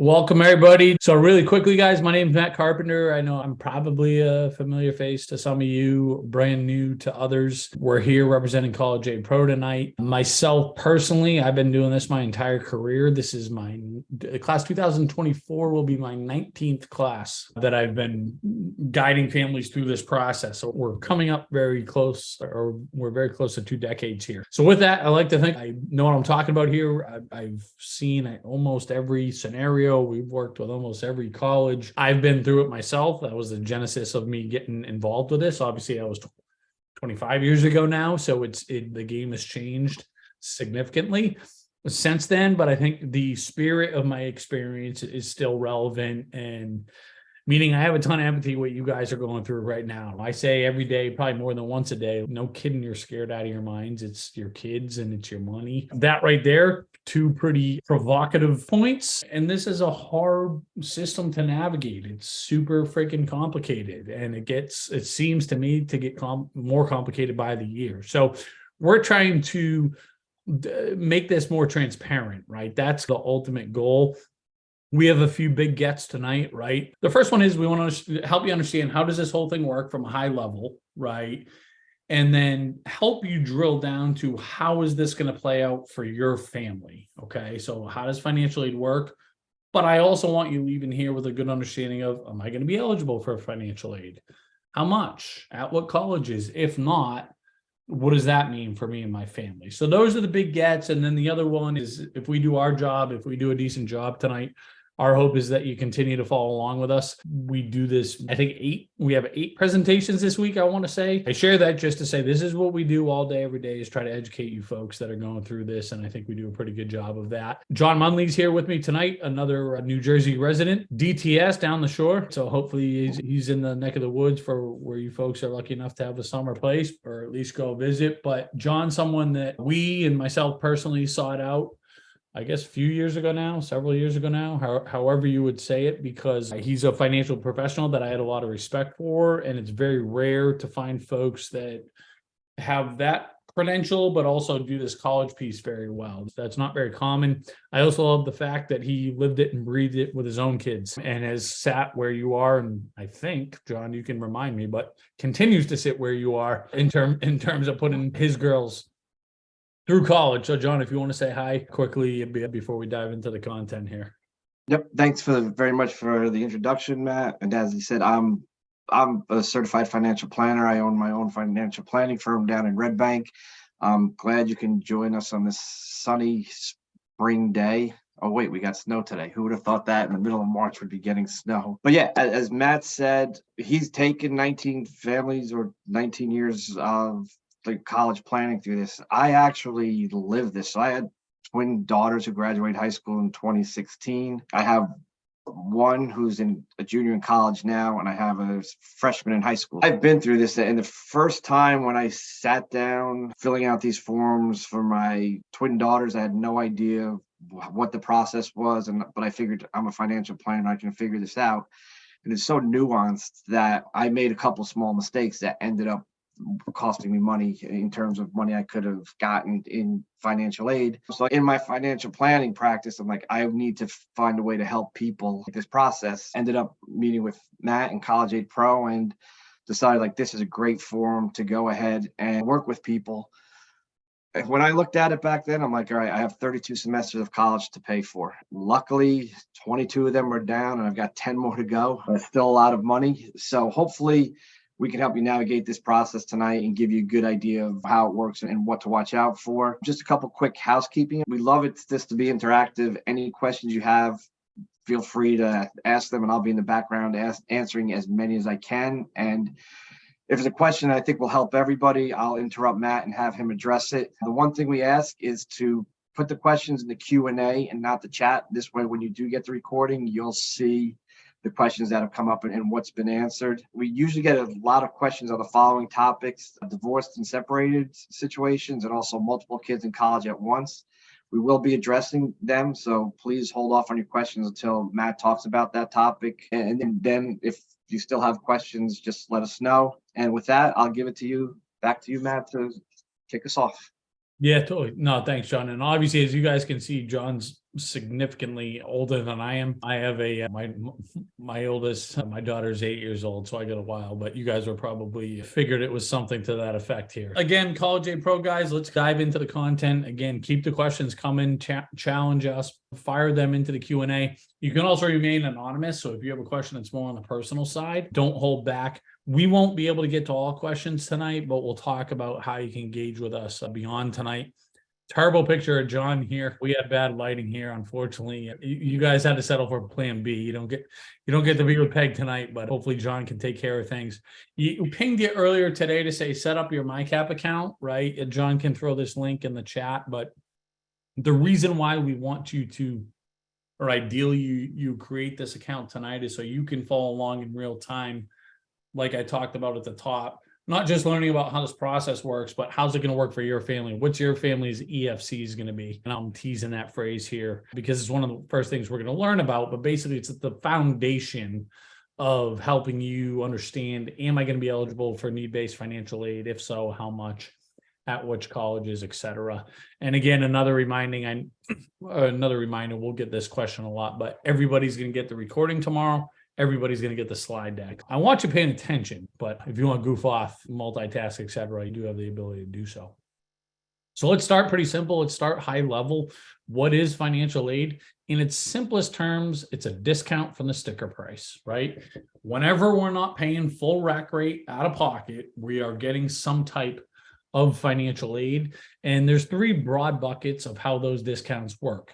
Welcome, everybody. So really quickly, guys, my name is Matt Carpenter. I know I'm probably a familiar face to some of you, brand new to others. We're here representing College Aid Pro tonight. Myself, personally, I've been doing this my entire career. This is my class 2024 will be my 19th class that I've been guiding families through this process. So we're coming up very close, or we're very close to 2 decades here. So with that, I like to think I know what I'm talking about here. I've seen almost every scenario. We've worked with almost every college. I've been through it myself. That was the genesis of me getting involved with this. Obviously, I was 25 years ago now, so the game has changed significantly since then. But I think the spirit of my experience is still relevant, and meaning I have a ton of empathy what you guys are going through right now. I say every day, probably more than once a day, no kidding, you're scared out of your minds. It's your kids and it's your money. That right there, 2 pretty provocative points. And this is a hard system to navigate. It's super freaking complicated. And it seems to me to get more complicated by the year. So we're trying to make this more transparent, right? That's the ultimate goal. We have a few big gets tonight, right? The first one is we want to help you understand how does this whole thing work from a high level, right? And then help you drill down to how is this going to play out for your family, okay? So how does financial aid work? But I also want you leaving here with a good understanding of, am I going to be eligible for financial aid? How much? At what colleges? If not, what does that mean for me and my family? So those are the big gets. And then the other one is if we do our job, if we do a decent job tonight, our hope is that you continue to follow along with us. We do this, I think we have 8 presentations this week, I want to say. I share that just to say this is what we do all day, every day, is try to educate you folks that are going through this. And I think we do a pretty good job of that. John Munley's here with me tonight, another New Jersey resident, DTS down the shore. So hopefully he's in the neck of the woods for where you folks are lucky enough to have a summer place, or at least go visit. But John's someone that we and myself personally sought out, I guess, a few years ago now, several years ago now, however you would say it, because he's a financial professional that I had a lot of respect for. And it's very rare to find folks that have that credential, but also do this college piece very well. That's not very common. I also love the fact that he lived it and breathed it with his own kids and has sat where you are. And I think, John, you can remind me, but continues to sit where you are in terms of putting his girls through college. So John, if you want to say hi quickly before we dive into the content here. Yep. Thanks very much for the introduction, Matt. And as you said, I'm a certified financial planner. I own my own financial planning firm down in Red Bank. I'm glad you can join us on this sunny spring day. Oh, wait, we got snow today. Who would have thought that in the middle of March would be getting snow? But yeah, as Matt said, he's taken 19 families or 19 years of the college planning through this. I actually lived this. So I had twin daughters who graduated high school in 2016. I have one who's a junior in college now, and I have a freshman in high school. I've been through this, and the first time when I sat down filling out these forms for my twin daughters, I had no idea what the process was, but I figured I'm a financial planner, I can figure this out. And it's so nuanced that I made a couple small mistakes that ended up costing me money in terms of money I could have gotten in financial aid. So in my financial planning practice, I'm like, I need to find a way to help people with this process. Ended up meeting with Matt and College Aid Pro and decided like this is a great forum to go ahead and work with people. And when I looked at it back then, I'm like, all right, I have 32 semesters of college to pay for. Luckily, 22 of them are down and I've got 10 more to go. That's still a lot of money. So hopefully we can help you navigate this process tonight and give you a good idea of how it works and what to watch out for. Just a couple quick housekeeping. We love this to be interactive. Any questions you have, feel free to ask them, and I'll be in the background answering as many as I can. And if there's a question I think will help everybody, I'll interrupt Matt and have him address it. The one thing we ask is to put the questions in the Q&A and not the chat. This way, when you do get the recording, you'll see the questions that have come up and what's been answered. We usually get a lot of questions on the following topics: divorced and separated situations, and also multiple kids in college at once. We will be addressing them, so please hold off on your questions until Matt talks about that topic. And then if you still have questions, just let us know. And with that, I'll give it to you, back to you, Matt, to kick us off. Yeah, totally. No, thanks, John. And obviously, as you guys can see, John's significantly older than I am. I have my oldest, my daughter's 8 years old, so I got a while. But you guys were probably figured it was something to that effect here. Again, College A Pro guys, let's dive into the content. Again, keep the questions coming, challenge us, fire them into the Q&A. You can also remain anonymous. So if you have a question that's more on the personal side, don't hold back. We won't be able to get to all questions tonight, but we'll talk about how you can engage with us beyond tonight. Terrible picture of John here. We had bad lighting here, unfortunately. You guys had to settle for plan B. You don't get to be with Peg tonight, but hopefully John can take care of things. You pinged it earlier today to say set up your MyCap account, right? John can throw this link in the chat, but the reason why we want you to, or ideally you create this account tonight, is so you can follow along in real time, like I talked about at the top. Not just learning about how this process works, but how's it going to work for your family? What's your family's EFC is going to be? And I'm teasing that phrase here because it's one of the first things we're going to learn about, but basically it's the foundation of helping you understand, am I going to be eligible for need-based financial aid? If so, how much, at which colleges, etc. And again, another reminder, we'll get this question a lot, but everybody's going to get the recording tomorrow. Everybody's going to get the slide deck. I want you paying attention, but if you want to goof off, multitask, etc., you do have the ability to do so. So let's start pretty simple. Let's start high level. What is financial aid? In its simplest terms, it's a discount from the sticker price, right? Whenever we're not paying full rack rate out of pocket, we are getting some type of financial aid. And there's three broad buckets of how those discounts work.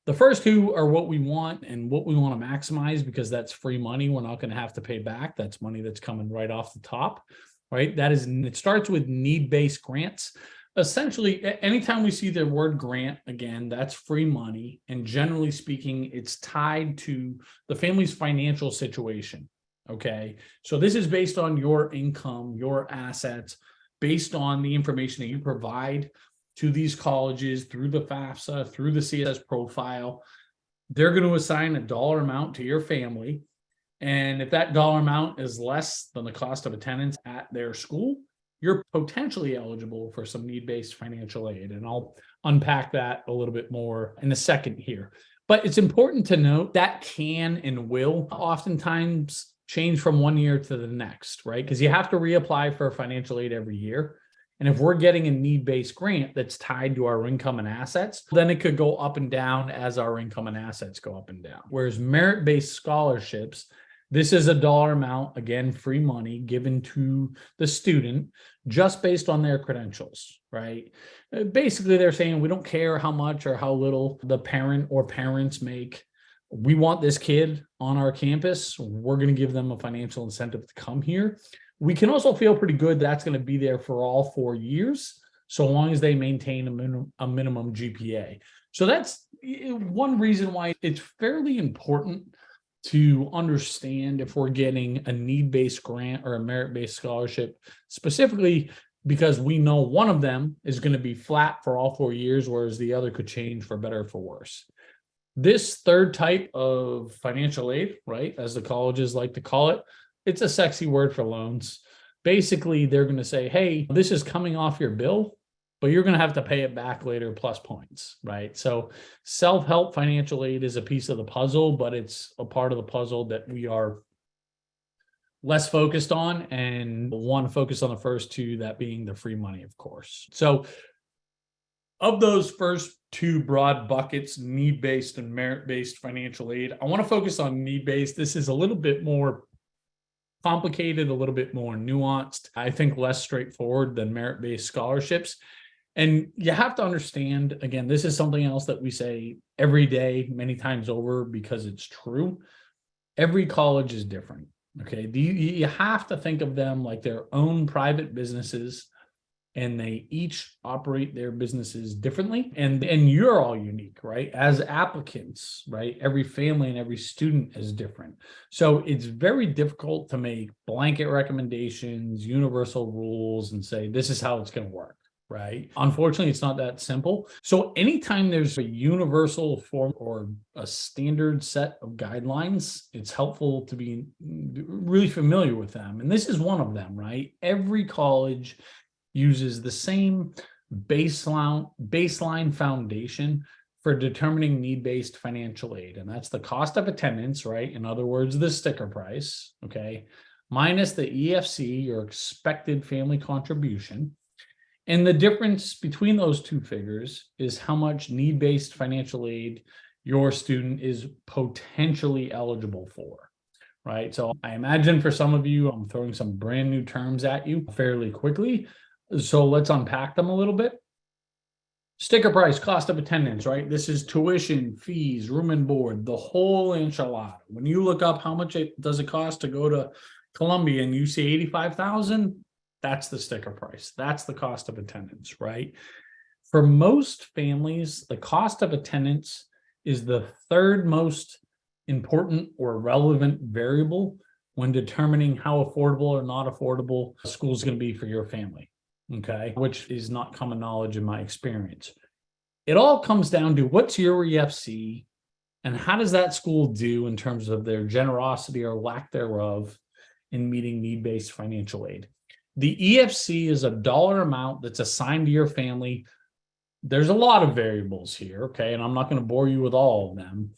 The first two are what we want and what we want to maximize, because that's free money we're not going to have to pay back. That's money that's coming right off the top, right? It starts with need-based grants. Essentially, anytime we see the word grant, again, that's free money. And generally speaking, it's tied to the family's financial situation, okay? So this is based on your income, your assets, based on the information that you provide to these colleges through the FAFSA, through the CSS profile. They're going to assign a dollar amount to your family. And if that dollar amount is less than the cost of attendance at their school, you're potentially eligible for some need-based financial aid. And I'll unpack that a little bit more in a second here. But it's important to note that can and will oftentimes change from one year to the next, right? Because you have to reapply for financial aid every year. And if we're getting a need-based grant that's tied to our income and assets, then it could go up and down as our income and assets go up and down. Whereas merit-based scholarships, this is a dollar amount, again, free money given to the student just based on their credentials, right? Basically, they're saying we don't care how much or how little the parent or parents make. We want this kid on our campus. We're going to give them a financial incentive to come here. We can also feel pretty good that's going to be there for all 4 years, so long as they maintain a minimum GPA. So that's one reason why it's fairly important to understand if we're getting a need-based grant or a merit-based scholarship, specifically because we know one of them is going to be flat for all 4 years, whereas the other could change for better or for worse. This third type of financial aid, right, as the colleges like to call it, it's a sexy word for loans. Basically, they're going to say, hey, this is coming off your bill, but you're going to have to pay it back later plus points, right? So self-help financial aid is a piece of the puzzle, but it's a part of the puzzle that we are less focused on and want to focus on the first two, that being the free money, of course. So of those first two broad buckets, need-based and merit-based financial aid, I want to focus on need-based. This is a little bit more complicated, a little bit more nuanced, I think less straightforward than merit-based scholarships. And you have to understand, again, this is something else that we say every day, many times over, because it's true. Every college is different, okay? You have to think of them like their own private businesses, and they each operate their businesses differently. And you're all unique, right? As applicants, right? Every family and every student is different. So it's very difficult to make blanket recommendations, universal rules, and say, this is how it's going to work, right? Unfortunately, it's not that simple. So anytime there's a universal form or a standard set of guidelines, it's helpful to be really familiar with them. And this is one of them, right? Every college uses the same baseline foundation for determining need-based financial aid. And that's the cost of attendance, right? In other words, the sticker price, okay, minus the EFC, your expected family contribution. And the difference between those two figures is how much need-based financial aid your student is potentially eligible for, right? So I imagine for some of you, I'm throwing some brand new terms at you fairly quickly. So let's unpack them a little bit. Sticker price, cost of attendance, right? This is tuition, fees, room and board, the whole enchilada. When you look up how much does it cost to go to Columbia and you see 85,000, that's the sticker price. That's the cost of attendance, right? For most families, the cost of attendance is the third most important or relevant variable when determining how affordable or not affordable a school is going to be for your family, okay? Which is not common knowledge in my experience. It all comes down to what's your EFC and how does that school do in terms of their generosity or lack thereof in meeting need-based financial aid. The EFC is a dollar amount that's assigned to your family. There's a lot of variables here, okay? And I'm not going to bore you with all of them.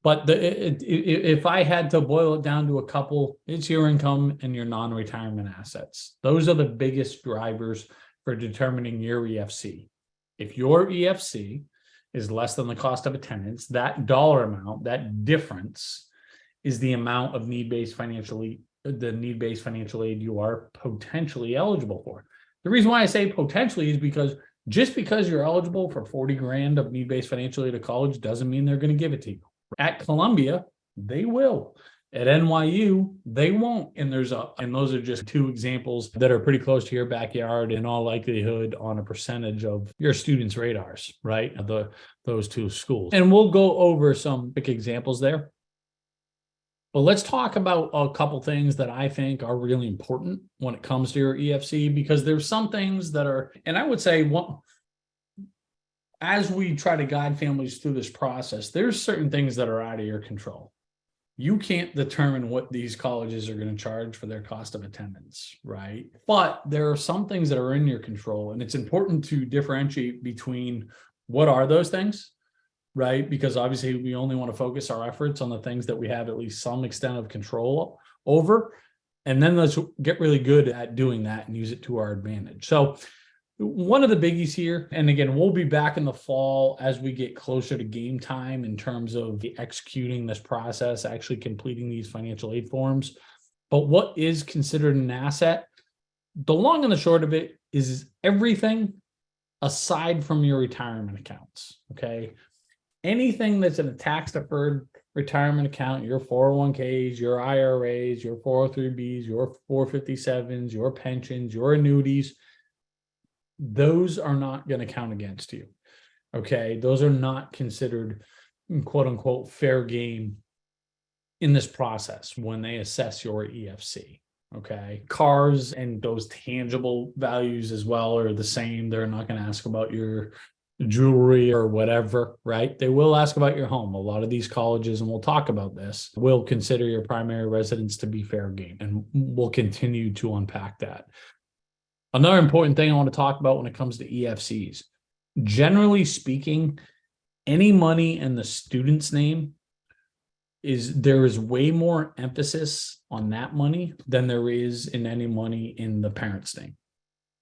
But if I had to boil it down to a couple, it's your income and your non-retirement assets. Those are the biggest drivers for determining your EFC. If your EFC is less than the cost of attendance, that dollar amount, that difference, is the amount of need-based financial aid you are potentially eligible for. The reason why I say potentially is because just because you're eligible for 40 grand of need-based financial aid at college doesn't mean they're going to give it to you. At Columbia, they will. At NYU, they won't. And those are just two examples that are pretty close to your backyard in all likelihood on a percentage of your students' radars, right? Those two schools. And we'll go over some big examples there. But let's talk about a couple things that I think are really important when it comes to your EFC, because there's some things that are, and I would say, as we try to guide families through this process, there's certain things that are out of your control. You can't determine what these colleges are going to charge for their cost of attendance, right? But there are some things that are in your control, and it's important to differentiate between what are those things, right? Because obviously we only want to focus our efforts on the things that we have at least some extent of control over. And then let's get really good at doing that and use it to our advantage. So one of the biggies here, and again, we'll be back in the fall as we get closer to game time in terms of executing this process, actually completing these financial aid forms. But what is considered an asset? The long and the short of it is everything aside from your retirement accounts, okay? Anything that's in a tax-deferred retirement account, your 401ks, your IRAs, your 403bs, your 457s, your pensions, your annuities, those are not going to count against you, okay? Those are not considered, quote unquote, fair game in this process when they assess your EFC, okay? Cars and those tangible values as well are the same. They're not going to ask about your jewelry or whatever, right? They will ask about your home. A lot of these colleges, and we'll talk about this, will consider your primary residence to be fair game, and we'll continue to unpack that. Another important thing I want to talk about when it comes to EFCs, generally speaking, any money in the student's name there is way more emphasis on that money than there is in any money in the parent's name.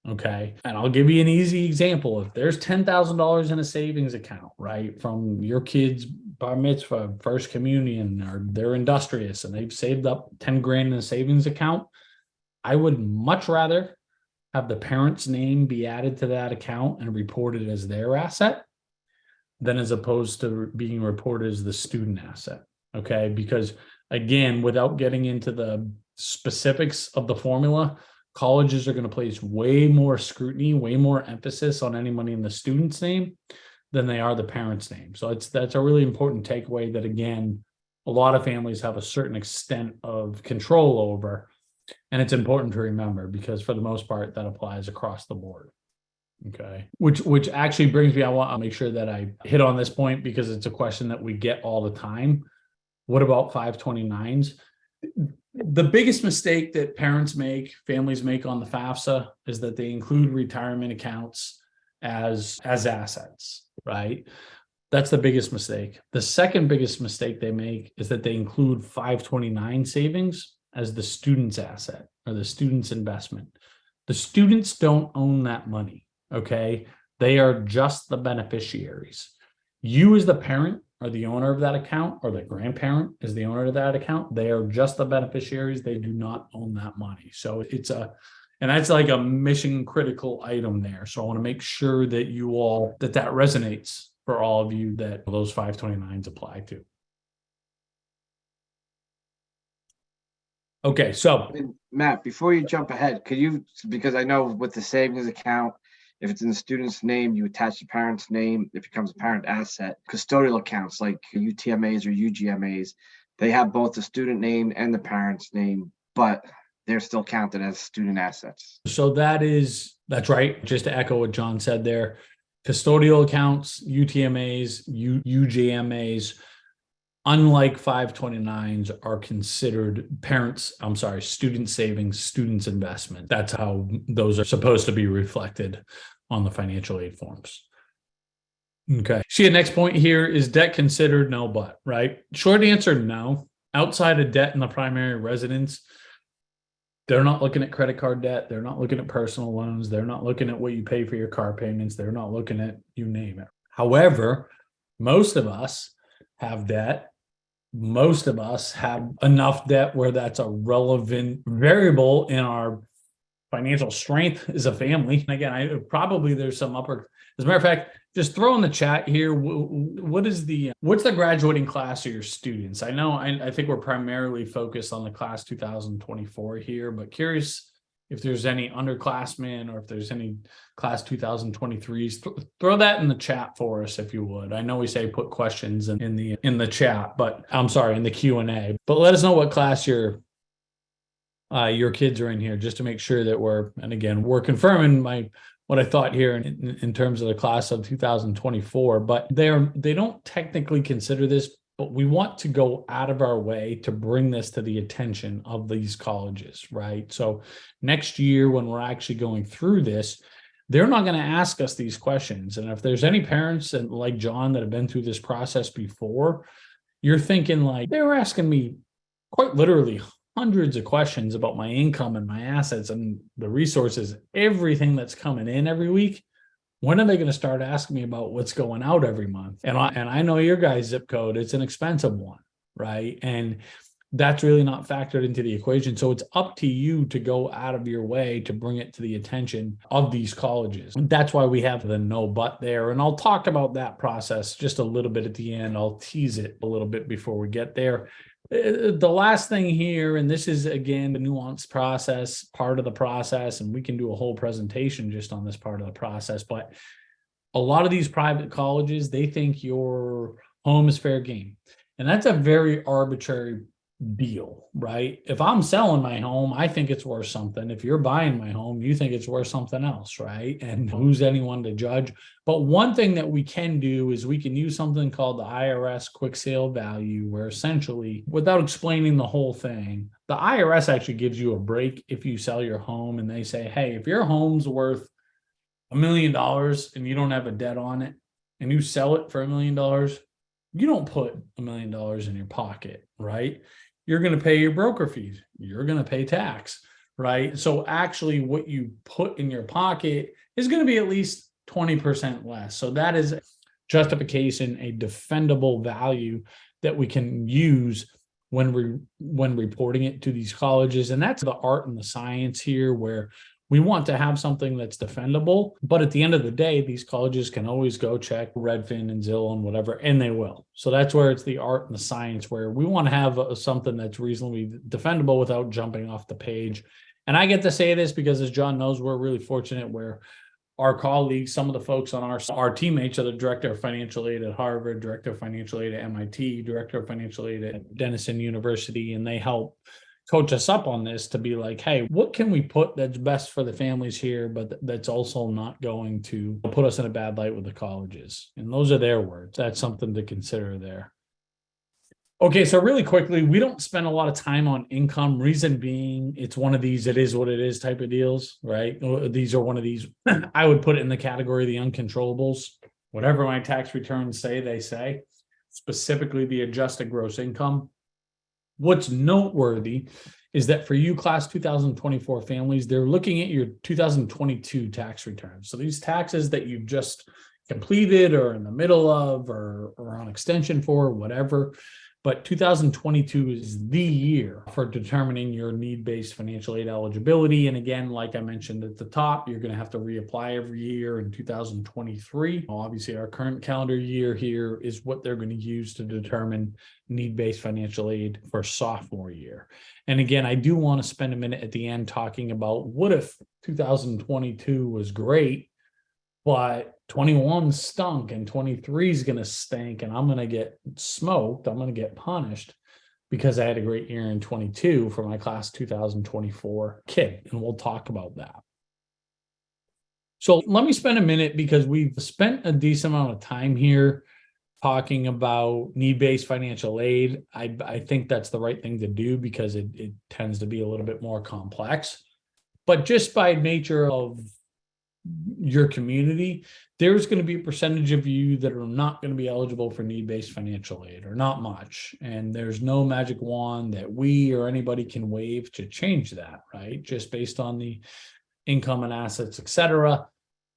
Okay. And I'll give you an easy example. If there's $10,000 in a savings account, right, from your kid's bar mitzvah, first communion, or they're industrious and they've saved up 10 grand in a savings account, I would much rather have the parent's name be added to that account and reported as their asset than as opposed to being reported as the student asset. Okay. Because again, without getting into the specifics of the formula, colleges are going to place way more scrutiny, way more emphasis on any money in the student's name than they are the parent's name. So that's a really important takeaway that, again, a lot of families have a certain extent of control over. And it's important to remember because for the most part, that applies across the board. Okay. Which actually brings me, I want to make sure that I hit on this point because it's a question that we get all the time. What about 529s? The biggest mistake that parents make, families make on the FAFSA is that they include retirement accounts as assets, right? That's the biggest mistake. The second biggest mistake they make is that they include 529 savings as the student's asset or the student's investment. The students don't own that money, okay? They are just the beneficiaries. You as the parent are the owner of that account, or the grandparent is the owner of that account. They are just the beneficiaries. They do not own that money. So and that's like a mission critical item there. So I want to make sure that that resonates for all of you that those 529s apply to. Okay, so And Matt, before you jump ahead, because I know with the savings account, if it's in the student's name, you attach the parent's name. It becomes a parent asset. Custodial accounts like UTMAs or UGMAs, they have both the student name and the parent's name, but they're still counted as student assets. So that's right. Just to echo what John said there, custodial accounts, UTMAs, UGMAs, unlike 529s, are considered student savings, students investment. That's how those are supposed to be reflected on the financial aid forms. Okay. See, the next point here is debt considered no but, right? Short answer, no. Outside of debt in the primary residence, they're not looking at credit card debt. They're not looking at personal loans. They're not looking at what you pay for your car payments. They're not looking at you name it. However, most of us have debt. Most of us have enough debt where that's a relevant variable in our financial strength as a family. And again, there's some upper. As a matter of fact, just throw in the chat here. What's the graduating class of your students? I think we're primarily focused on the class 2024 here, but curious if there's any underclassmen or if there's any class 2023s. Throw that in the chat for us if you would. I know we say put questions in the chat, but I'm sorry, in the Q&A. But let us know what class your kids are in here, just to make sure that we're confirming what I thought here in terms of the class of 2024. But they don't technically consider this, but we want to go out of our way to bring this to the attention of these colleges, right? So next year, when we're actually going through this, they're not going to ask us these questions. And if there's any parents like John that have been through this process before, you're thinking like, they were asking me quite literally hundreds of questions about my income and my assets and the resources, everything that's coming in every week. When are they going to start asking me about what's going out every month? And I know your guys' zip code, it's an expensive one, right? And that's really not factored into the equation. So it's up to you to go out of your way to bring it to the attention of these colleges. And that's why we have the no but there. And I'll talk about that process just a little bit at the end. I'll tease it a little bit before we get there. The last thing here, and this is again the nuanced process, part of the process, and we can do a whole presentation just on this part of the process, but a lot of these private colleges, they think your home is fair game. And that's a very arbitrary deal, right? If I'm selling my home, I think it's worth something. If you're buying my home, you think it's worth something else, right? And who's anyone to judge? But one thing that we can do is we can use something called the IRS quick sale value, where essentially, without explaining the whole thing, the IRS actually gives you a break if you sell your home and they say, hey, if your home's worth $1 million and you don't have a debt on it and you sell it for $1 million, you don't put $1 million in your pocket, right? You're going to pay your broker fees. You're going to pay tax, right? So actually what you put in your pocket is going to be at least 20% less. So that is justification, a defendable value that we can use when reporting it to these colleges. And that's the art and the science here, where we want to have something that's defendable, but at the end of the day, these colleges can always go check Redfin and Zillow and whatever, and they will. So that's where it's the art and the science, where we want to have something that's reasonably defendable without jumping off the page. And I get to say this because, as John knows, we're really fortunate where our colleagues, some of the folks on our teammates are the director of financial aid at Harvard, director of financial aid at MIT, director of financial aid at Denison University, and they help coach us up on this to be like, hey, what can we put that's best for the families here, but that's also not going to put us in a bad light with the colleges? And those are their words. That's something to consider there. Okay, so really quickly, we don't spend a lot of time on income. Reason being, it's one of these, it is what it is type of deals, right? These are one of these, I would put it in the category of the uncontrollables. Whatever my tax returns say, they say, specifically the adjusted gross income. What's noteworthy is that for you class 2024 families, they're looking at your 2022 tax returns. So these taxes that you've just completed or in the middle of or on extension for, whatever. But 2022 is the year for determining your need-based financial aid eligibility. And again, like I mentioned at the top, you're going to have to reapply every year in 2023. Obviously, our current calendar year here is what they're going to use to determine need-based financial aid for sophomore year. And again, I do want to spend a minute at the end talking about what if 2022 was great, but 21 stunk and 23 is going to stink and I'm going to get smoked. I'm going to get punished because I had a great year in 22 for my class 2024 kid. And we'll talk about that. So let me spend a minute because we've spent a decent amount of time here talking about need-based financial aid. I think that's the right thing to do because it tends to be a little bit more complex. But just by nature of your community, there's going to be a percentage of you that are not going to be eligible for need-based financial aid, or not much. And there's no magic wand that we or anybody can wave to change that, right? Just based on the income and assets, etc.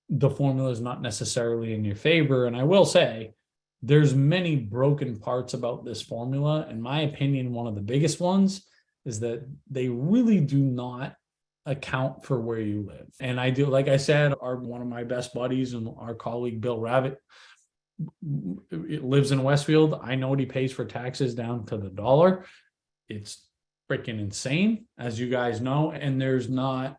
The formula is not necessarily in your favor. And I will say, there's many broken parts about this formula. In my opinion, one of the biggest ones is that they really do not account for where you live. And I do, like I said, one of my best buddies and our colleague Bill Ravitt lives in Westfield. I know what he pays for taxes down to the dollar. It's freaking insane, as you guys know, and there's not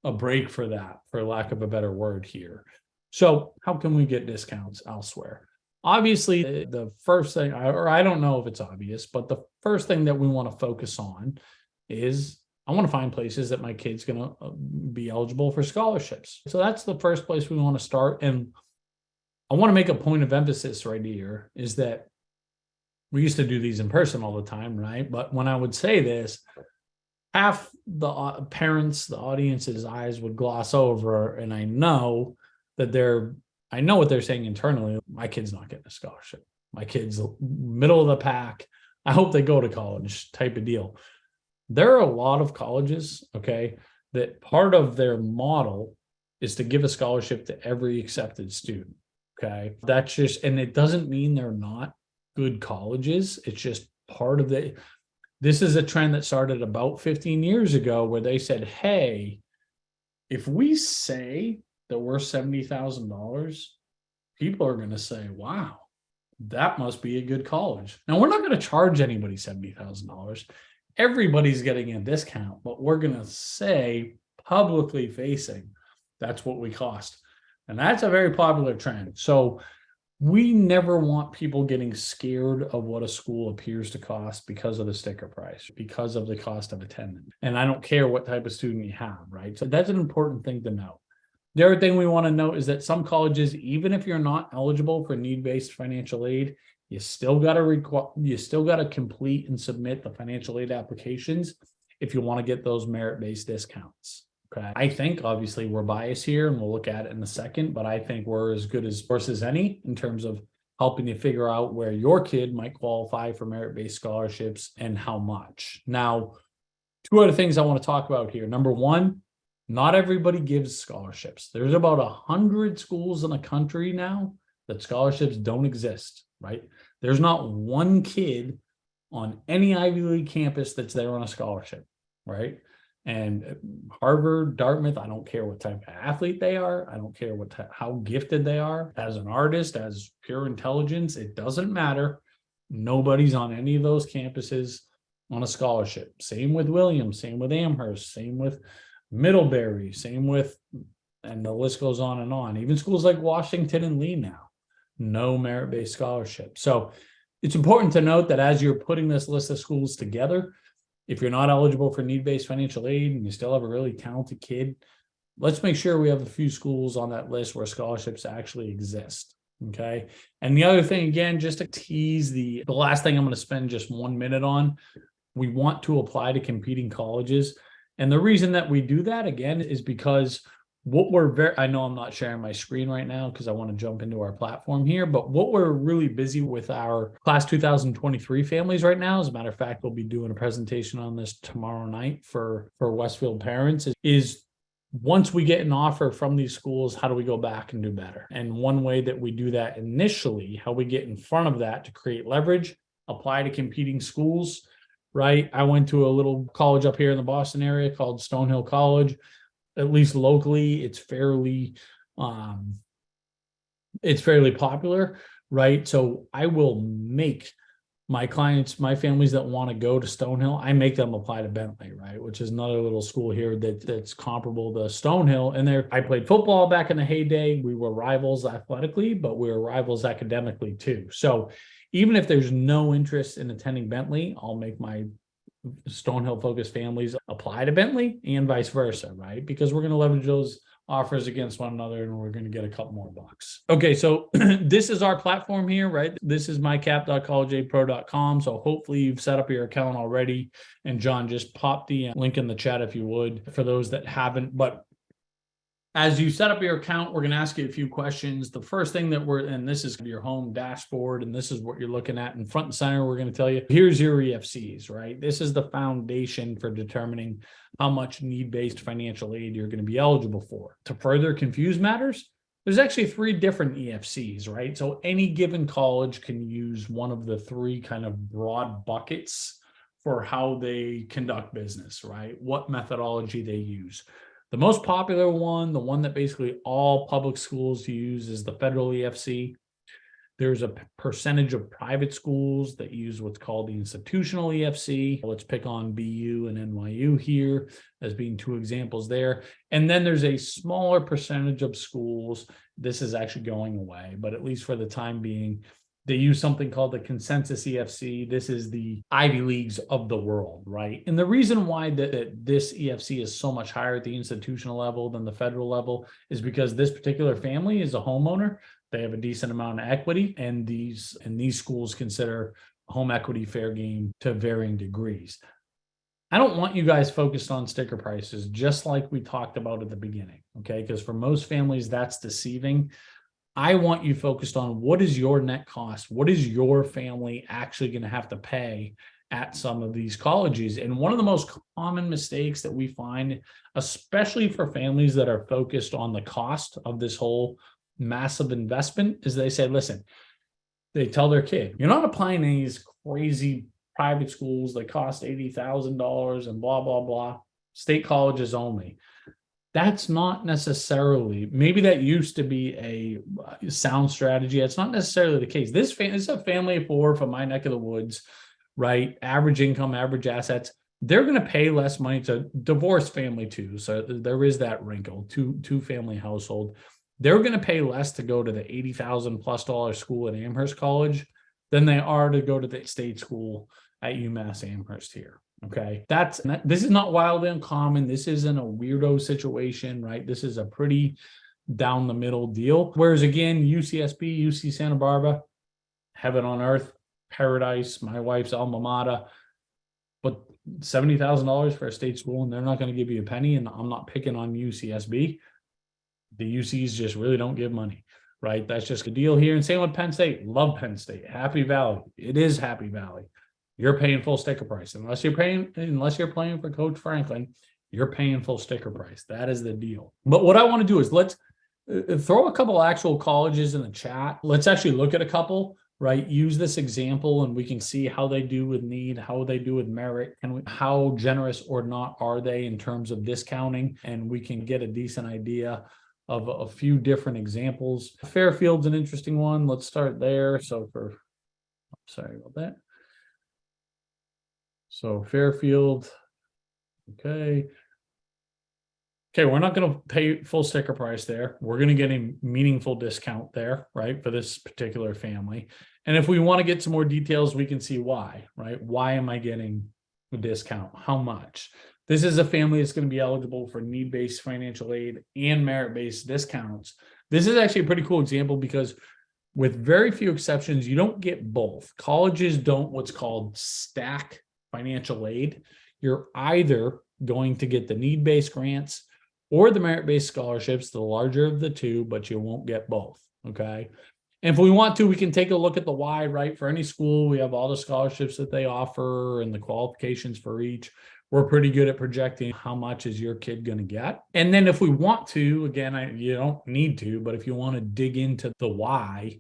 a break for that, for lack of a better word here. So how can we get discounts elsewhere? Obviously, the first thing, or I don't know if it's obvious, but the first thing that we want to focus on is I want to find places that my kid's going to be eligible for scholarships. So that's the first place we want to start. And I want to make a point of emphasis right here is that we used to do these in person all the time, right? But when I would say this, half the parents, the audience's eyes would gloss over. And I know that I know what they're saying internally. My kid's not getting a scholarship. My kid's middle of the pack. I hope they go to college type of deal. There are a lot of colleges, okay, that part of their model is to give a scholarship to every accepted student, okay? That's just, and it doesn't mean they're not good colleges. It's just part of this is a trend that started about 15 years ago where they said, hey, if we say that we're $70,000, people are going to say, wow, that must be a good college. Now, we're not going to charge anybody $70,000. Everybody's getting a discount, but we're going to say publicly facing, that's what we cost. And that's a very popular trend. So we never want people getting scared of what a school appears to cost because of the sticker price, because of the cost of attendance. And I don't care what type of student you have, right? So that's an important thing to know. The other thing we want to note is that some colleges, even if you're not eligible for need-based financial aid, you still got to complete and submit the financial aid applications if you want to get those merit-based discounts. Okay. I think obviously we're biased here and we'll look at it in a second, but I think we're as good as source as any in terms of helping you figure out where your kid might qualify for merit-based scholarships and how much. Now, two other things I want to talk about here. Number one, not everybody gives scholarships. There's about 100 schools in the country now that scholarships don't exist, right? There's not one kid on any Ivy League campus that's there on a scholarship, right? And Harvard, Dartmouth, I don't care what type of athlete they are. I don't care how gifted they are as an artist, as pure intelligence. It doesn't matter. Nobody's on any of those campuses on a scholarship. Same with Williams, same with Amherst, same with Middlebury, same with, and the list goes on and on. Even schools like Washington and Lee now, no merit-based scholarship. So it's important to note that as you're putting this list of schools together, if you're not eligible for need-based financial aid and you still have a really talented kid, let's make sure we have a few schools on that list where scholarships actually exist. Okay. And the other thing, again, just to tease the last thing I'm going to spend just 1 minute on, we want to apply to competing colleges. And the reason that we do that, again, is because what I know I'm not sharing my screen right now because I want to jump into our platform here, but what we're really busy with our class 2023 families right now, as a matter of fact, we'll be doing a presentation on this tomorrow night for Westfield parents, is once we get an offer from these schools, how do we go back and do better? And one way that we do that initially, how we get in front of that to create leverage, apply to competing schools, right? I went to a little college up here in the Boston area called Stonehill College. At least locally, it's fairly popular, right? So I will make my clients, my families that want to go to Stonehill, I make them apply to Bentley, right? Which is another little school here that's comparable to Stonehill. And I played football back in the heyday. We were rivals athletically, but we were rivals academically too. So even if there's no interest in attending Bentley, I'll make my Stonehill focused families apply to Bentley and vice versa, right? Because we're going to leverage those offers against one another and we're going to get a couple more bucks. Okay, so this is our platform here, right? This is mycap.collegeaidpro.com. So hopefully you've set up your account already. And John, just pop the link in the chat if you would, for those that haven't. But as you set up your account, we're going to ask you a few questions. The first thing and this is your home dashboard, and this is what you're looking at in front and center. We're going to tell you, here's your EFCs, right? This is the foundation for determining how much need-based financial aid you're going to be eligible for. To further confuse matters, there's actually 3 different EFCs, right? So any given college can use one of the 3 kind of broad buckets for how they conduct business, right? What methodology they use. The most popular one, the one that basically all public schools use, is the federal EFC. There's a percentage of private schools that use what's called the institutional EFC. Let's pick on BU and NYU here as being 2 examples there. And then there's a smaller percentage of schools, this is actually going away, but at least for the time being, they use something called the consensus EFC. This is the Ivy Leagues of the world, right? And the reason why this EFC is so much higher at the institutional level than the federal level is because this particular family is a homeowner. They have a decent amount of equity, and these schools consider home equity fair game to varying degrees. I don't want you guys focused on sticker prices, just like we talked about at the beginning, okay? Because for most families, that's deceiving. I want you focused on what is your net cost? What is your family actually going to have to pay at some of these colleges? And one of the most common mistakes that we find, especially for families that are focused on the cost of this whole massive investment, is they say, listen, they tell their kid, you're not applying to these crazy private schools that cost $80,000 and blah, blah, blah, state colleges only. That's not necessarily, maybe that used to be a sound strategy. It's not necessarily the case. This is a family of 4 from my neck of the woods, right? Average income, average assets. They're going to pay less money to divorced family too. So there is that wrinkle, two family household. They're going to pay less to go to the $80,000+ school at Amherst College than they are to go to the state school at UMass Amherst here. Okay, this is not wildly uncommon. This isn't a weirdo situation, right? This is a pretty down the middle deal. Whereas again, UCSB, UC Santa Barbara, heaven on earth, paradise, my wife's alma mater, but $70,000 for a state school, and they're not going to give you a penny. And I'm not picking on UCSB. The UCs just really don't give money, right? That's just the deal here. And same with Penn State. Love Penn State. Happy Valley. It is Happy Valley. You're paying full sticker price. Unless you're playing for Coach Franklin, you're paying full sticker price. That is the deal. But what I want to do is let's throw a couple actual colleges in the chat. Let's actually look at a couple, right? Use this example and we can see how they do with need, how they do with merit, and how generous or not are they in terms of discounting. And we can get a decent idea of a few different examples. Fairfield's an interesting one. Let's start there. Sorry about that. So Fairfield, okay, we're not going to pay full sticker price there. We're going to get a meaningful discount there, right, for this particular family. And if we want to get some more details, we can see why, right? Why am I getting a discount? How much? This is a family that's going to be eligible for need-based financial aid and merit-based discounts. This is actually a pretty cool example because with very few exceptions, you don't get both. Colleges don't what's called stack financial aid. You're either going to get the need-based grants or the merit-based scholarships, the larger of the two, but you won't get both, okay? And if we want to, we can take a look at the why, right? For any school, we have all the scholarships that they offer and the qualifications for each. We're pretty good at projecting how much is your kid going to get. And then if we want to, again, you don't need to, but if you want to dig into the why,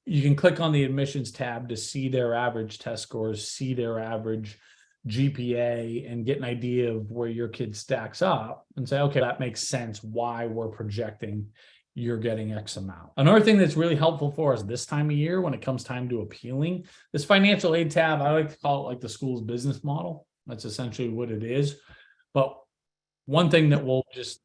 you can click on the admissions tab to see their average test scores, see their average GPA, and get an idea of where your kid stacks up and say, okay, that makes sense why we're projecting you're getting X amount. Another thing that's really helpful for us this time of year when it comes time to appealing, this financial aid tab, I like to call it like the school's business model. That's essentially what it is. But one thing that we'll just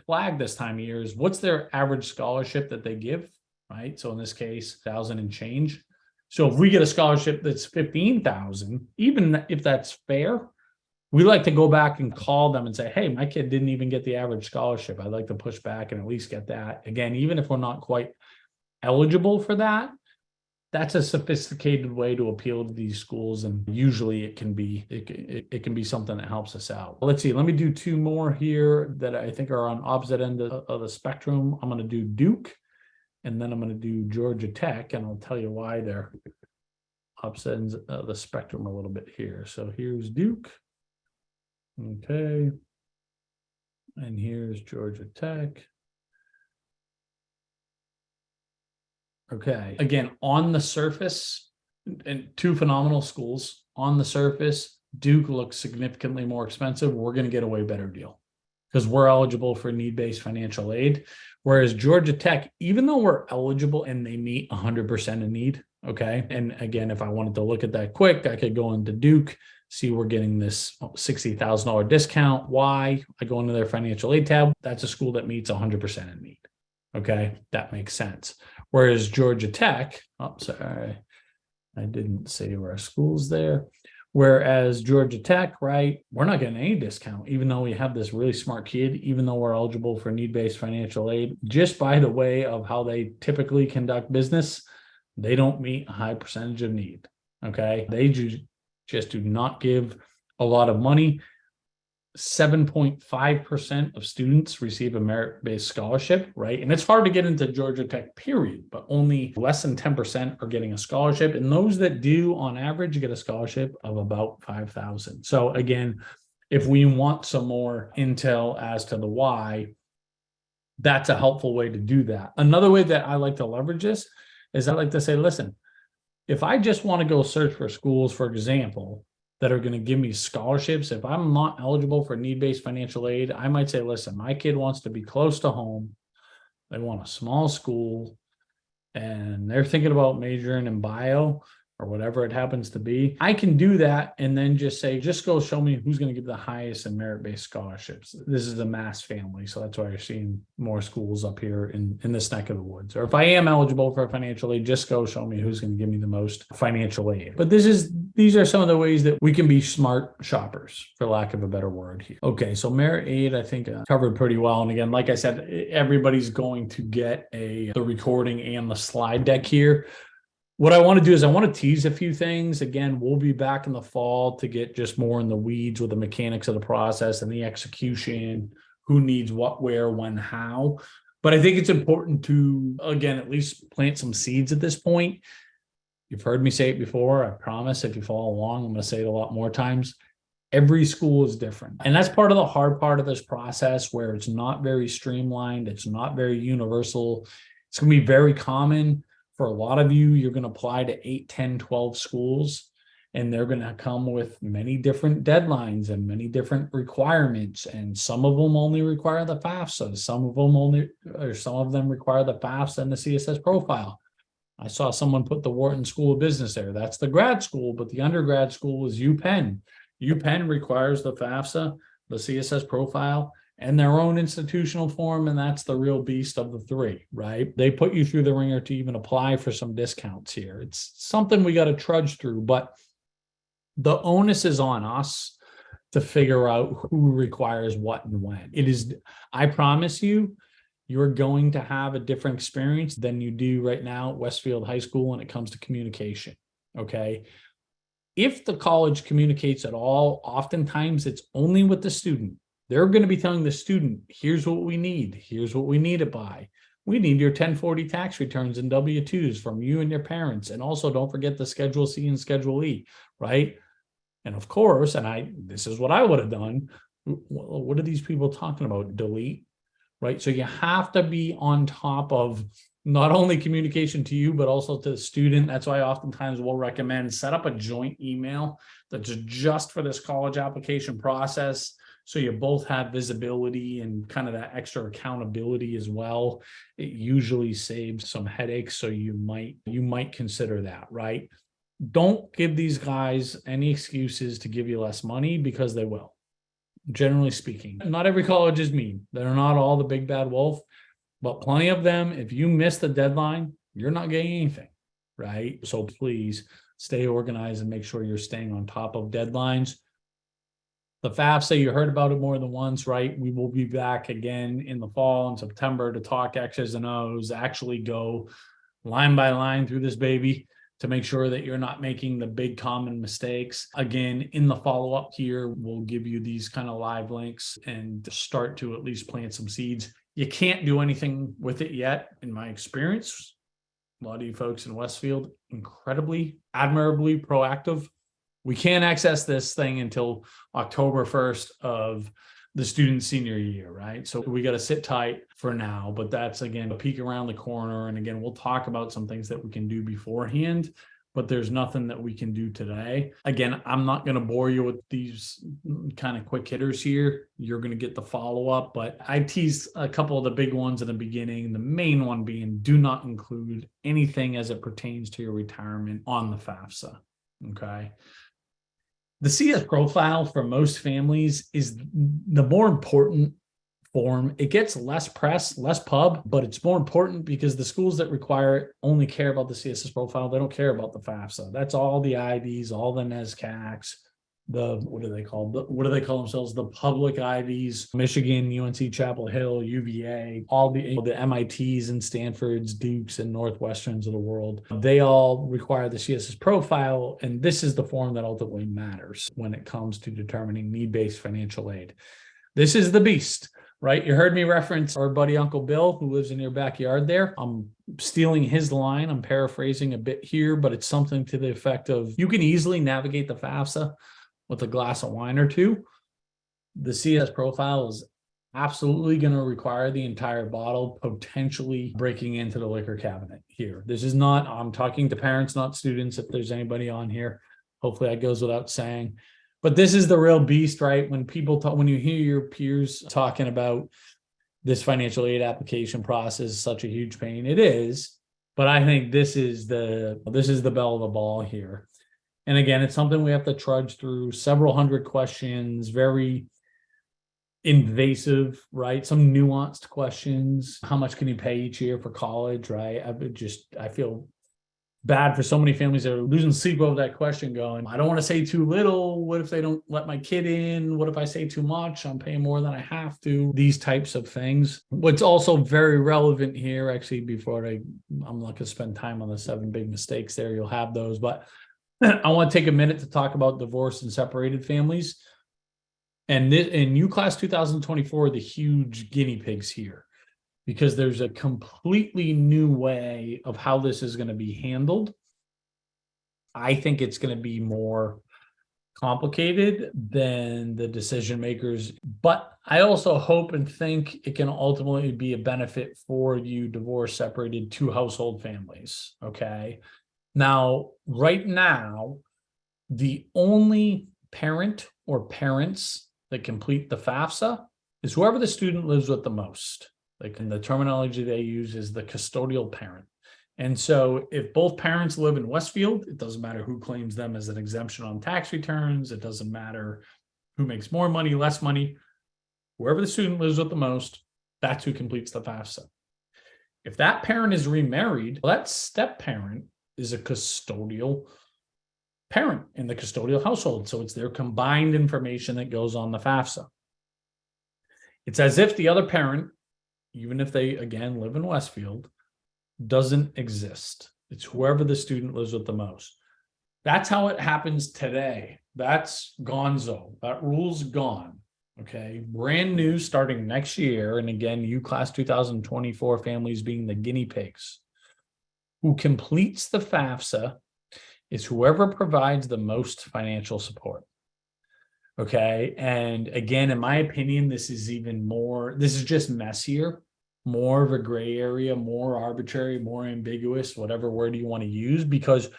flag this time of year is what's their average scholarship that they give, right? So in this case, 1,000 and change. So if we get a scholarship that's 15,000, even if that's fair, we like to go back and call them and say, hey, my kid didn't even get the average scholarship. I'd like to push back and at least get that. Again, even if we're not quite eligible for that, that's a sophisticated way to appeal to these schools. And usually it can be something that helps us out. Let's see, let me do two more here that I think are on opposite end of the spectrum. I'm going to do Duke, and then I'm going to do Georgia Tech, and I'll tell you why they're opposite ends of the spectrum a little bit here. So here's Duke. Okay. And here's Georgia Tech. Okay. Again, on the surface, and two phenomenal schools. On the surface, Duke looks significantly more expensive. We're going to get a way better deal because we're eligible for need-based financial aid. Whereas Georgia Tech, even though we're eligible and they meet 100% of need, okay? And again, if I wanted to look at that quick, I could go into Duke, see we're getting this $60,000 discount. Why? I go into their financial aid tab. That's a school that meets 100% in need. Okay, that makes sense. Whereas Georgia Tech, oh, sorry, I didn't save our schools there. Whereas Georgia Tech, right, we're not getting any discount, even though we have this really smart kid, even though we're eligible for need-based financial aid, just by the way of how they typically conduct business, they don't meet a high percentage of need. Okay, they just do not give a lot of money. 7.5% of students receive a merit-based scholarship, right? And it's hard to get into Georgia Tech, period, but only less than 10% are getting a scholarship. And those that do, on average, get a scholarship of about 5,000. So again, if we want some more intel as to the why, that's a helpful way to do that. Another way that I like to leverage this is I like to say, listen, if I just want to go search for schools, for example, that are going to give me scholarships, if I'm not eligible for need-based financial aid, I might say, listen, my kid wants to be close to home. They want a small school and they're thinking about majoring in bio or whatever it happens to be. I can do that and then just say, just go show me who's going to give the highest in merit-based scholarships. This is a mass family, so that's why you're seeing more schools up here in this neck of the woods. Or if I am eligible for financial aid, just go show me who's going to give me the most financial aid. But these are some of the ways that we can be smart shoppers, for lack of a better word here. Okay, so merit aid, I think covered pretty well. And again, like I said, everybody's going to get the recording and the slide deck here. What I want to do is I want to tease a few things. Again, we'll be back in the fall to get just more in the weeds with the mechanics of the process and the execution, who needs what, where, when, how. But I think it's important to, again, at least plant some seeds at this point. You've heard me say it before. I promise if you follow along, I'm going to say it a lot more times. Every school is different. And that's part of the hard part of this process where it's not very streamlined. It's not very universal. It's going to be very common. For a lot of you, you're going to apply to 8, 10, 12 schools, and they're going to come with many different deadlines and many different requirements. And some of them only require the FAFSA. Some of them require the FAFSA and the CSS profile. I saw someone put the Wharton School of Business there. That's the grad school, but the undergrad school is UPenn. UPenn requires the FAFSA, the CSS profile, and their own institutional form, and that's the real beast of the three, right? They put you through the ringer to even apply for some discounts here. It's something we got to trudge through, but the onus is on us to figure out who requires what and when. It is, I promise you, you're going to have a different experience than you do right now at Westfield High School when it comes to communication. Okay. If the college communicates at all, oftentimes it's only with the student. They're going to be telling the student, here's what we need. Here's what we need it by. We need your 1040 tax returns and W-2s from you and your parents. And also don't forget the Schedule C and Schedule E, right? And of course, this is what I would have done. What are these people talking about? Delete, right? So you have to be on top of not only communication to you, but also to the student. That's why oftentimes we'll recommend set up a joint email that's just for this college application process. So you both have visibility and kind of that extra accountability as well. It usually saves some headaches. So you might consider that, right? Don't give these guys any excuses to give you less money, because they will. Generally speaking, not every college is mean. They're not all the big bad wolf, but plenty of them, if you miss the deadline, you're not getting anything, right? So please stay organized and make sure you're staying on top of deadlines. The FAFSA, you heard about it more than once, right? We will be back again in the fall in September to talk X's and O's, actually go line by line through this baby to make sure that you're not making the big common mistakes. Again, in the follow-up here, we'll give you these kind of live links and start to at least plant some seeds. You can't do anything with it yet, in my experience. A lot of you folks in Westfield, incredibly, admirably proactive. We can't access this thing until October 1st of the student's senior year, right? So we got to sit tight for now, but that's, again, a peek around the corner. And again, we'll talk about some things that we can do beforehand, but there's nothing that we can do today. Again, I'm not going to bore you with these kind of quick hitters here. You're going to get the follow-up, but I teased a couple of the big ones in the beginning. The main one being, do not include anything as it pertains to your retirement on the FAFSA, okay? The CS profile for most families is the more important form. It gets less press, less pub, but it's more important because the schools that require it only care about the CSS profile. They don't care about the FAFSA. That's all the IVs, all the NESCACs, what do they call themselves? The public IVs, Michigan, UNC Chapel Hill, UVA, all the MITs and Stanfords, Dukes and Northwesterns of the world. They all require the CSS profile. And this is the form that ultimately matters when it comes to determining need-based financial aid. This is the beast, right? You heard me reference our buddy Uncle Bill, who lives in your backyard there. I'm stealing his line. I'm paraphrasing a bit here, but it's something to the effect of, you can easily navigate the FAFSA with a glass of wine or two. The CS profile is absolutely going to require the entire bottle, potentially breaking into the liquor cabinet here. This is not, I'm talking to parents, not students, if there's anybody on here. Hopefully that goes without saying. But this is the real beast, right? When people talk, when you hear your peers talking about this financial aid application process, such a huge pain, it is. But I think this is the belle of the ball here. And again, it's something we have to trudge through, several hundred questions, very invasive, right? Some nuanced questions. How much can you pay each year for college, right? I feel bad for so many families that are losing sleep over that question, going, I don't want to say too little. What if they don't let my kid in? What if I say too much? I'm paying more than I have to. These types of things. What's also very relevant here, actually, I'm not going to spend time on the 7 big mistakes there. You'll have those, but I want to take a minute to talk about divorced and separated families. And in UClass 2024, the huge guinea pigs here, because there's a completely new way of how this is going to be handled. I think it's going to be more complicated than the decision makers, but I also hope and think it can ultimately be a benefit for you divorced, separated, 2 household families, okay? Now, right now, the only parent or parents that complete the FAFSA is whoever the student lives with the most. Like, in the terminology they use is the custodial parent. And so if both parents live in Westfield, it doesn't matter who claims them as an exemption on tax returns. It doesn't matter who makes more money, less money. Whoever the student lives with the most, that's who completes the FAFSA. If that parent is remarried, well, that step parent is a custodial parent in the custodial household. So it's their combined information that goes on the FAFSA. It's as if the other parent even if they, again, live in Westfield, doesn't exist. It's whoever the student lives with the most. That's how it happens today. That's gonzo. That rule's gone. Okay. Brand new starting next year. And again, you class 2024 families being the guinea pigs. Who completes the FAFSA is whoever provides the most financial support. Okay. And again, in my opinion, this is just messier, more of a gray area, more arbitrary, more ambiguous, whatever word you want to use, because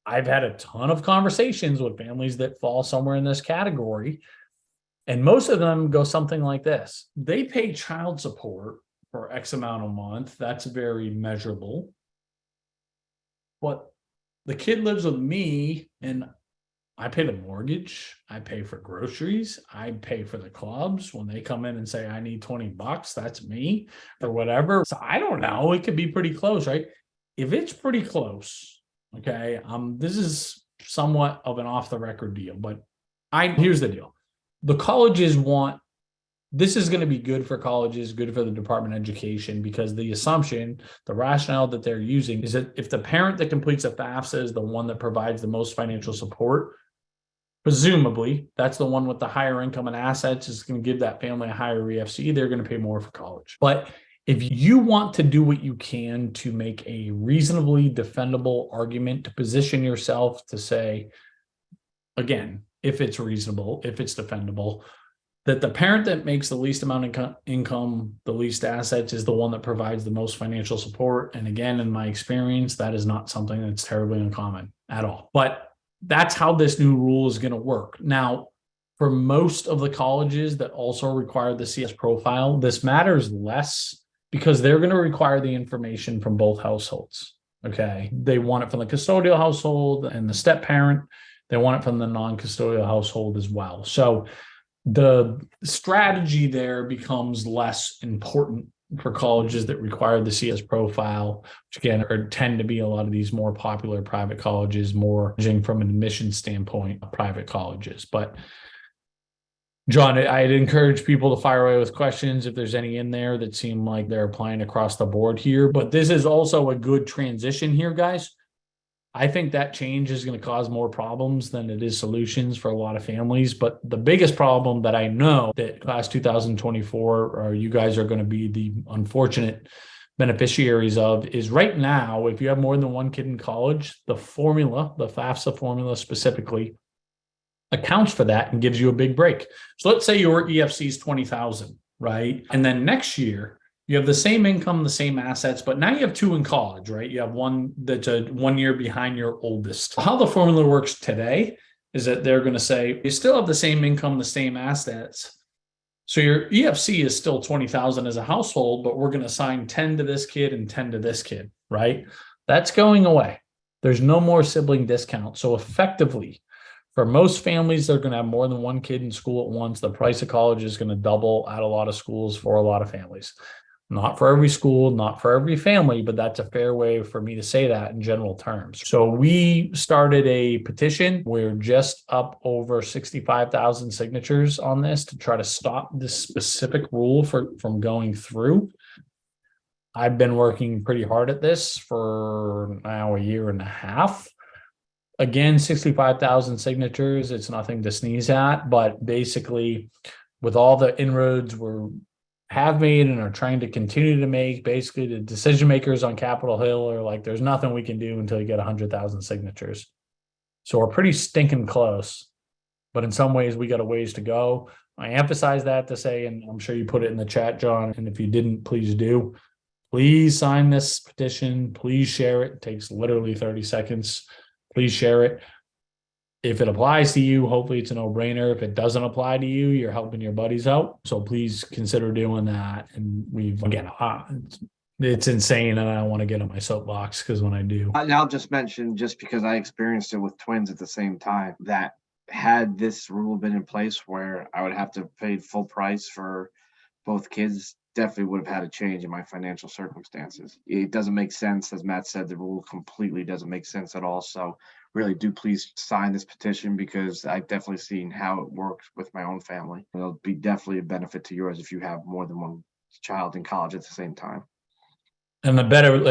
I've had a ton of conversations with families that fall somewhere in this category. And most of them go something like this. They pay child support for X amount a month. That's very measurable. But the kid lives with me and I pay the mortgage. I pay for groceries. I pay for the clubs. When they come in and say, I need $20, that's me or whatever. So I don't know. It could be pretty close, right? If it's pretty close, okay. This is somewhat of an off the record deal, but here's the deal. The colleges this is going to be good for colleges, good for the Department of Education, because the rationale that they're using is that if the parent that completes a FAFSA is the one that provides the most financial support, presumably that's the one with the higher income and assets, is going to give that family a higher EFC. They're going to pay more for college. But if you want to do what you can to make a reasonably defendable argument, to position yourself to say, again, if it's reasonable, if it's defendable, that the parent that makes the least amount of income, the least assets, is the one that provides the most financial support. And again, in my experience, that is not something that's terribly uncommon at all. But that's how this new rule is going to work. Now, for most of the colleges that also require the CS profile, this matters less because they're going to require the information from both households. Okay. They want it from the custodial household and the step parent. They want it from the non-custodial household as well. So the strategy there becomes less important for colleges that require the CS profile, which again tend to be a lot of these more popular private colleges, more from an admission standpoint, private colleges. But John, I'd encourage people to fire away with questions if there's any in there that seem like they're applying across the board here. But this is also a good transition here, guys. I think that change is going to cause more problems than it is solutions for a lot of families. But the biggest problem that I know that class 2024, or you guys are going to be the unfortunate beneficiaries of, is right now, if you have more than one kid in college, the FAFSA formula specifically, accounts for that and gives you a big break. So let's say your EFC is 20,000, right? And then next year, you have the same income, the same assets, but now you have two in college, right? You have one that's 1 year behind your oldest. How the formula works today is that they're going to say, you still have the same income, the same assets. So your EFC is still 20,000 as a household, but we're going to assign 10 to this kid and 10 to this kid, right? That's going away. There's no more sibling discount. So effectively, for most families, they're going to have more than one kid in school at once. The price of college is going to double at a lot of schools for a lot of families. Not for every school, not for every family, but that's a fair way for me to say that in general terms. So we started a petition. We're just up over 65,000 signatures on this to try to stop this specific rule from going through. I've been working pretty hard at this for now a year and a half. Again, 65,000 signatures, it's nothing to sneeze at, but basically with all the inroads have made and are trying to continue to make, basically the decision makers on Capitol Hill are like, there's nothing we can do until you get 100,000 signatures. So we're pretty stinking close, but in some ways we got a ways to go. I emphasize that to say, and I'm sure you put it in the chat, John, and if you didn't, please do. Please sign this petition. Please share it. It takes literally 30 seconds. Please share it. If it applies to you, hopefully it's a no-brainer. If it doesn't apply to you, you're helping your buddies out. So please consider doing that. And it's insane, and I don't want to get on my soapbox because when I do. I'll just mention, just because I experienced it with twins at the same time, that had this rule been in place where I would have to pay full price for both kids, definitely would have had a change in my financial circumstances. It doesn't make sense. As Matt said, the rule completely doesn't make sense at all. So really do please sign this petition, because I've definitely seen how it works with my own family. It'll be definitely a benefit to yours if you have more than one child in college at the same time. And the better,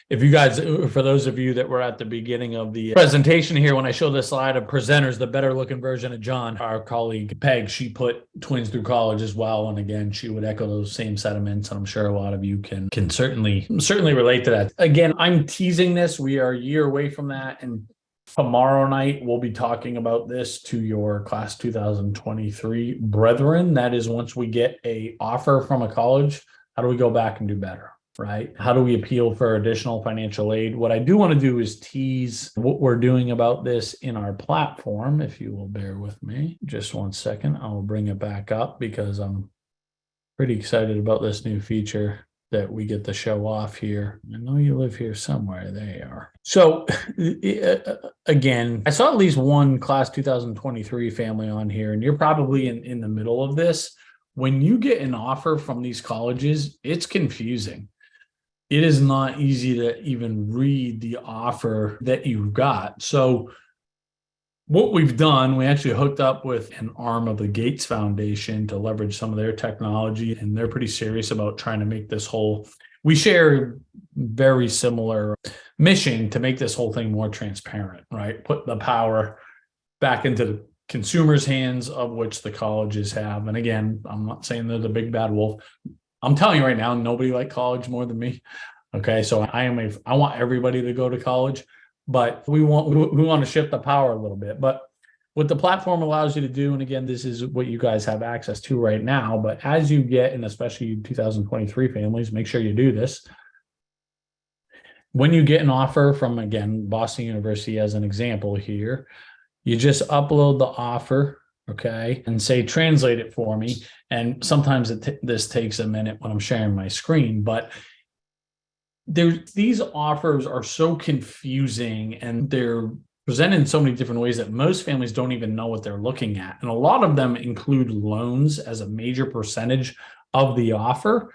if you guys, for those of you that were at the beginning of the presentation here, when I showed the slide of presenters, the better looking version of John, our colleague Peg, she put twins through college as well. And again, she would echo those same sentiments. And I'm sure a lot of you can certainly relate to that. Again, I'm teasing this. We are a year away from that. And tomorrow night, we'll be talking about this to your class 2023 brethren. That is, once we get an offer from a college, how do we go back and do better? Right? How do we appeal for additional financial aid? What I do want to do is tease what we're doing about this in our platform. If you will bear with me just 1 second, I'll bring it back up because I'm pretty excited about this new feature that we get to show off here. I know you live here somewhere. There you are. So again, I saw at least one class 2023 family on here, and you're probably in the middle of this. When you get an offer from these colleges, it's confusing. It is not easy to even read the offer that you got. So what we've done, we actually hooked up with an arm of the Gates Foundation to leverage some of their technology, and they're pretty serious about trying to make this whole, we share very similar mission to make this whole thing more transparent, right? Put the power back into the consumers' hands, of which the colleges have. And again, I'm not saying they're the big bad wolf. I'm telling you right now, nobody likes college more than me. Okay, so I want everybody to go to college, but we want to shift the power a little bit. But what the platform allows you to do, and again, this is what you guys have access to right now, but as you get, and especially 2023 families, make sure you do this. When you get an offer from, again, Boston University as an example here, you just upload the offer, okay, and say, translate it for me. And sometimes this takes a minute when I'm sharing my screen, but these offers are so confusing and they're presented in so many different ways that most families don't even know what they're looking at. And a lot of them include loans as a major percentage of the offer,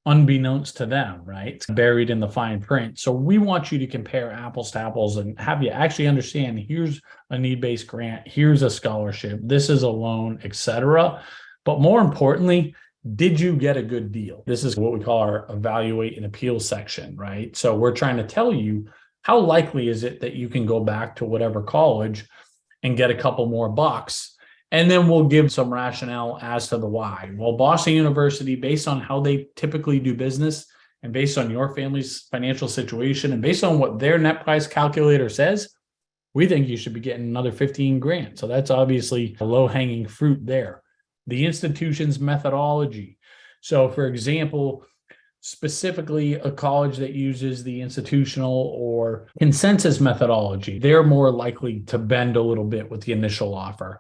unbeknownst to them, right? It's buried in the fine print. So we want you to compare apples to apples and have you actually understand, here's a need-based grant, here's a scholarship, this is a loan, etc. But more importantly, did you get a good deal? This is what we call our evaluate and appeal section, right? So we're trying to tell you, how likely is it that you can go back to whatever college and get a couple more bucks? And then we'll give some rationale as to the why. Well, Boston University, based on how they typically do business and based on your family's financial situation and based on what their net price calculator says, we think you should be getting another 15 grand. So that's obviously a low-hanging fruit there. The institution's methodology. So for example, specifically a college that uses the institutional or consensus methodology, they're more likely to bend a little bit with the initial offer,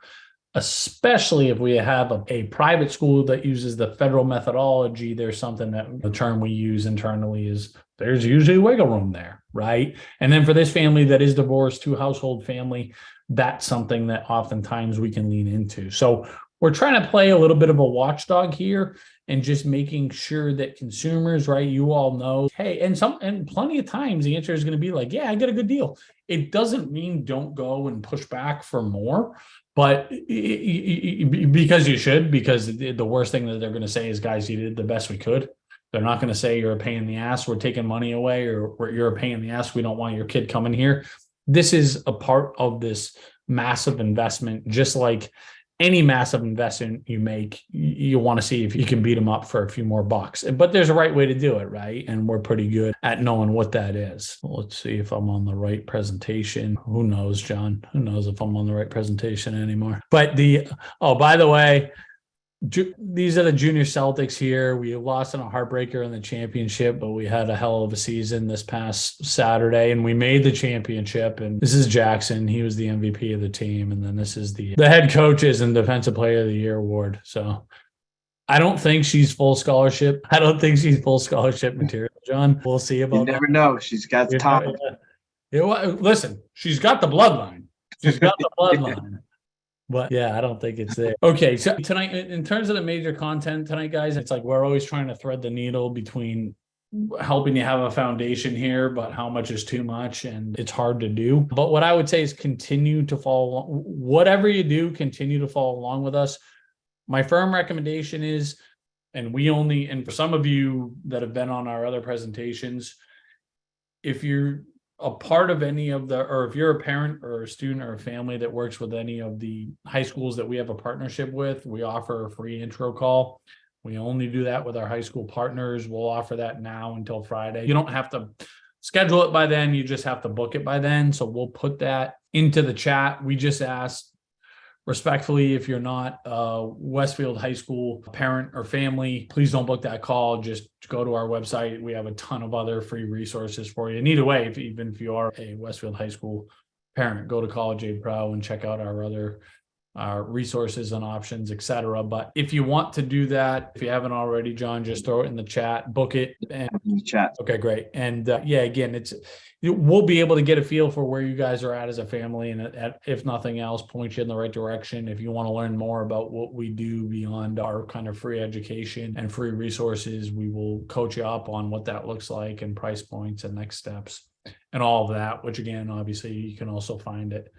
especially if we have a private school that uses the federal methodology. There's something that the term we use internally is there's usually wiggle room there, right? And then for this family that is divorced, two-household family, that's something that oftentimes we can lean into. So we're trying to play a little bit of a watchdog here and just making sure that consumers, right, you all know, hey, and plenty of times the answer is going to be like, yeah, I get a good deal. It doesn't mean don't go and push back for more, but because you should, because the worst thing that they're going to say is, guys, you did the best we could. They're not going to say you're a pain in the ass, we're taking money away, or you're a pain in the ass, we don't want your kid coming here. This is a part of this massive investment, just like any massive investment you make, you want to see if you can beat them up for a few more bucks. But there's a right way to do it, right? And we're pretty good at knowing what that is. Let's see if I'm on the right presentation. Who knows, John? Who knows if I'm on the right presentation anymore? But by the way, these are the junior Celtics here. We lost in a heartbreaker in the championship, but we had a hell of a season this past Saturday and we made the championship. And this is Jackson. He was the MVP of the team. And then this is the head coaches and defensive player of the year award. So I don't think she's full scholarship. I don't think she's full scholarship material, John. We'll see about that. You never know. She's got the top. Listen, she's got the bloodline. She's got the bloodline. But yeah, I don't think it's there. Okay, so tonight, in terms of the major content tonight, guys, it's like we're always trying to thread the needle between helping you have a foundation here, but how much is too much, and it's hard to do. But what I would say is continue to follow, whatever you do, continue to follow along with us. My firm recommendation is And and for some of you that have been on our other presentations, if you're a part of any of or if you're a parent or a student or a family that works with any of the high schools that we have a partnership with, we offer a free intro call. We only do that with our high school partners. We'll offer that now until Friday. You don't have to schedule it by then. You just have to book it by then. So we'll put that into the chat. We just asked respectfully, if you're not a Westfield High School parent or family, please don't book that call. Just go to our website. We have a ton of other free resources for you. And either way, even if you are a Westfield High School parent, go to College Aid Pro and check out our other resources and options, etc. But if you want to do that, if you haven't already, John, just throw it in the chat, book it. And In the chat. okay, great. And yeah, again, we'll be able to get a feel for where you guys are at as a family, and if nothing else, point you in the right direction. If you want to learn more about what we do beyond our kind of free education and free resources, we will coach you up on what that looks like and price points and next steps and all of that, which again, obviously you can also find it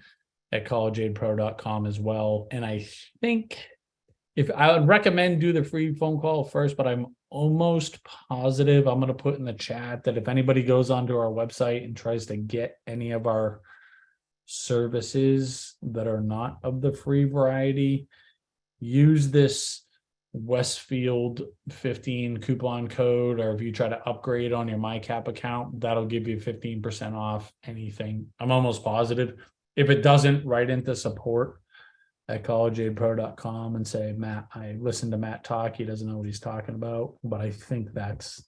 at collegeaidpro.com as well. And I think if I would recommend do the free phone call first, but I'm almost positive I'm going to put in the chat that if anybody goes onto our website and tries to get any of our services that are not of the free variety, use this Westfield 15 coupon code, or if you try to upgrade on your MyCap account, that'll give you 15% off anything. I'm almost positive. If it doesn't, write into support at collegeaidpro.com and say, Matt, I listened to Matt talk. He doesn't know what he's talking about, but I think that's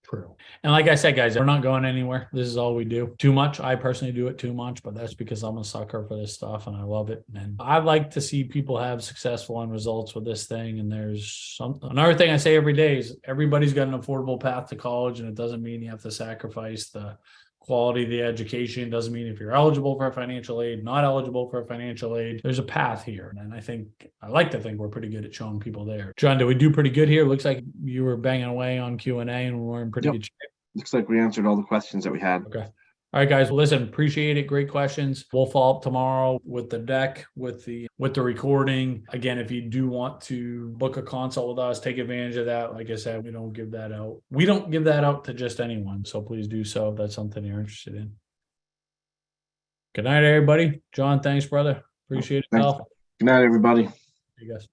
true. And like I said, guys, we're not going anywhere. This is all we do. Too much. I personally do it too much, but that's because I'm a sucker for this stuff and I love it. And I like to see people have successful end results with this thing. And there's another thing I say every day is everybody's got an affordable path to college, and it doesn't mean you have to sacrifice the quality of the education. Doesn't mean if you're eligible for financial aid, not eligible for financial aid. There's a path here. And I like to think we're pretty good at showing people there. John, did we do pretty good here? Looks like you were banging away on Q&A and we're in pretty good shape. Looks like we answered all the questions that we had. Okay. All right, guys. Well, listen, appreciate it. Great questions. We'll follow up tomorrow with the deck, with the recording. Again, if you do want to book a consult with us, take advantage of that. Like I said, we don't give that out. We don't give that out to just anyone. So please do so if that's something you're interested in. Good night, everybody. John, thanks, brother. Appreciate it. Thanks. Good night, everybody. You guys.